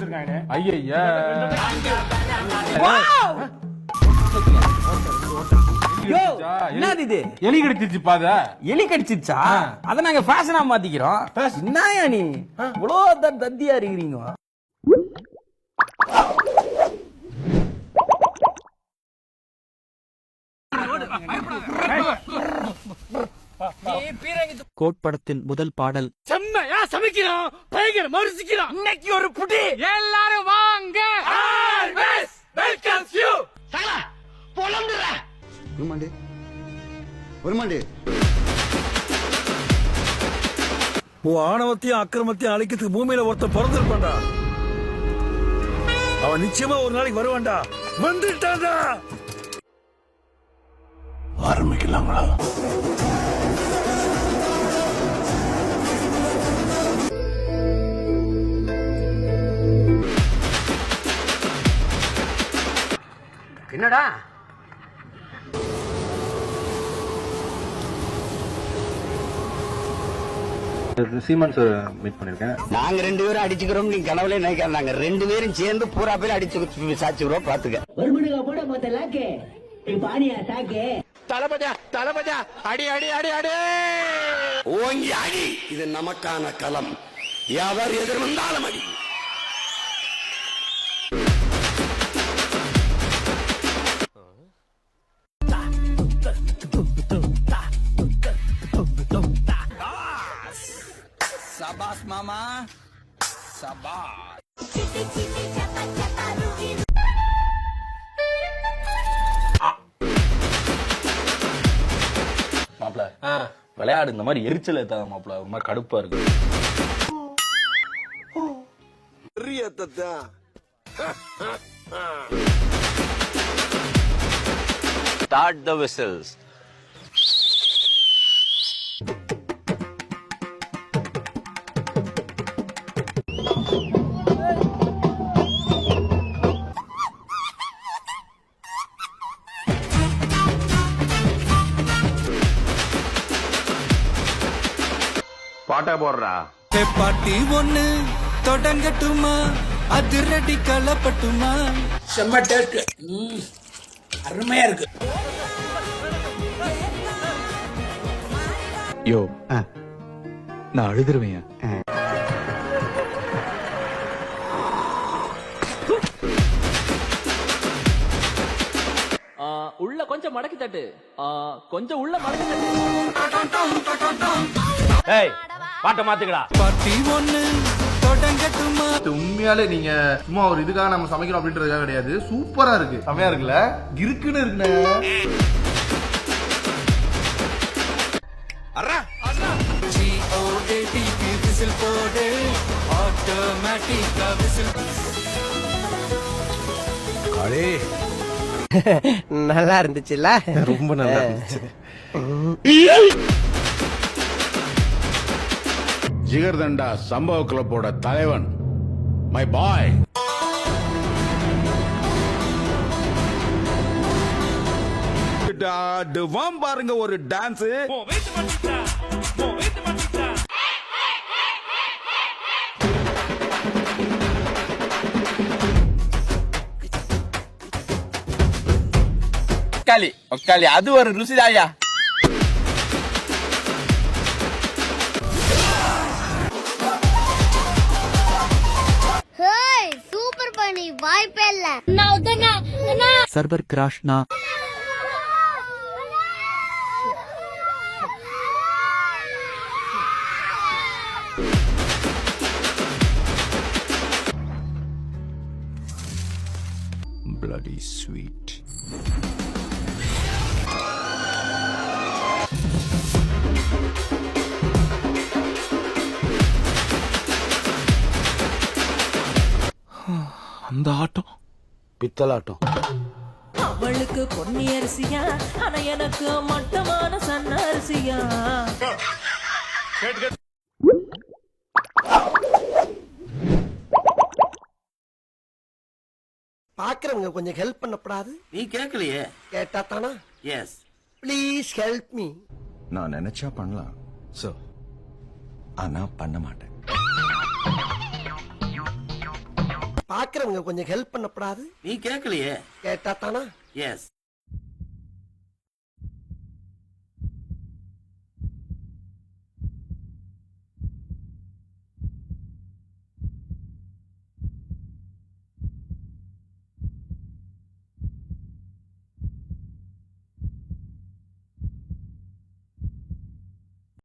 வச்சிருக்காங்க. ஐயா என்னது இது? எலி கடிச்சிருச்சு பாத. எலி கடிச்சிருச்சா? அத நாங்க ஃபேஷனா மாத்திக்கிறோம். என்னயா நீ இவ்வளோ தத்தியா இருக்கிறீங்க? கோட்படத்தின் முதல் பாடல். செம்மையா சமைக்கிறோம், பயங்கரமா ருசிக்கிறோம். இன்னைக்கு ஒரு புடி. எல்லாரும் வாங்க. Always welcomes you. சகல போலம்டற. வருமாண்டி ஆணவத்தையும் அக்கிரமத்தையும் அழிக்கிறதுக்கு பூமியில ஒருத்தன் பிறந்திருப்பான்டா. அவன் நிச்சயமா ஒரு நாளைக்கு வருவான்டா. வந்துட்டான்டா. ஆரம்பிக்கலாங்களா? என்னடா சீமான் சார் மீட் பண்ணிருக்கேன். நாங்க 2 பேரும் அடிச்சுக்கிறோம். நீங்க கனவுல நினைக்கிறோம். நாங்க 2 பேரும் சேர்ந்து பூரா பேர் அடிச்சு சாச்சுக்கிறோம். பாத்துக்க. தளபதியா அடி அடி அடி அடி ஓங்கி அடி. இது நமக்கான களம். யாவர் எதிர் வந்தாலும் அடி. சபாஸ் மாமா சபாஸ். மாப்ள விளையாடு. இந்த மாதிரி எரிச்சல் ஏத்தாத மாப்ள. ஒரு மாதிரி கடுப்பா இருக்கு. Start the whistles. பாட்டா போடுறா. பாட்டி ஒண்ணு தொடங்கட்டுமா? அதிரடி கலப்பட்டுமா? செம்ம டேஸ்ட். அருமையா இருக்கு. யோ நான் அழுதுருவேன். உள்ள கொஞ்சம் மடக்கி தட்டு. கொஞ்சம் உள்ள மடக்கி தட்டு. ஏய் பாட்ட மாத்துக்கடா. பாட்டி ஒண்ணு தொடங்கட்டுமா? உண்மையாலே நீங்க சும்மா ஒரு இதுக்காக நம்ம சமைக்கிறோம் அப்படின்றதுக்காக கிடையாது. சூப்பரா இருக்கு. செமையா இருக்குல்ல? இருக்குன்னு இருக்குண்ணே. விசில் போடு. ஆட்டோமேட்டிக்கா விசில். காளே நல்லா இருந்துச்சுல்ல? ரொம்ப நல்லா இருந்துச்சு. ஜிகர்தண்டா சம்பவ கிளப்போட தலைவன் மை பாய். பாருங்க ஒரு டான்ஸ். ஒக்காளி அது ஒரு ருசிதாயா. சூப்பர் பண்ணி வாய்ப்பே இல்ல. சர்வர் கிராஷ்னா. bloody sweet. அந்த ஆட்டம் பித்தலாட்டம். அவளுக்கு பொன்னி அரிசியா, ஆனா எனக்கு மட்டமான சன்ன அரிசியா. பாக்குறவங்க கொஞ்சம் ஹெல்ப் பண்ணப்படாது? நீ கேட்கலையே. கேட்டா தானா? Yes please help me. நான் நினைச்சா பண்ணலாம் சோ, ஆனா பண்ண மாட்டேன். பாக்குறவங்க கொஞ்சம் ஹெல்ப் பண்ணப்படாது. நீ கேட்கலையே. கேட்டா தானா? எஸ்.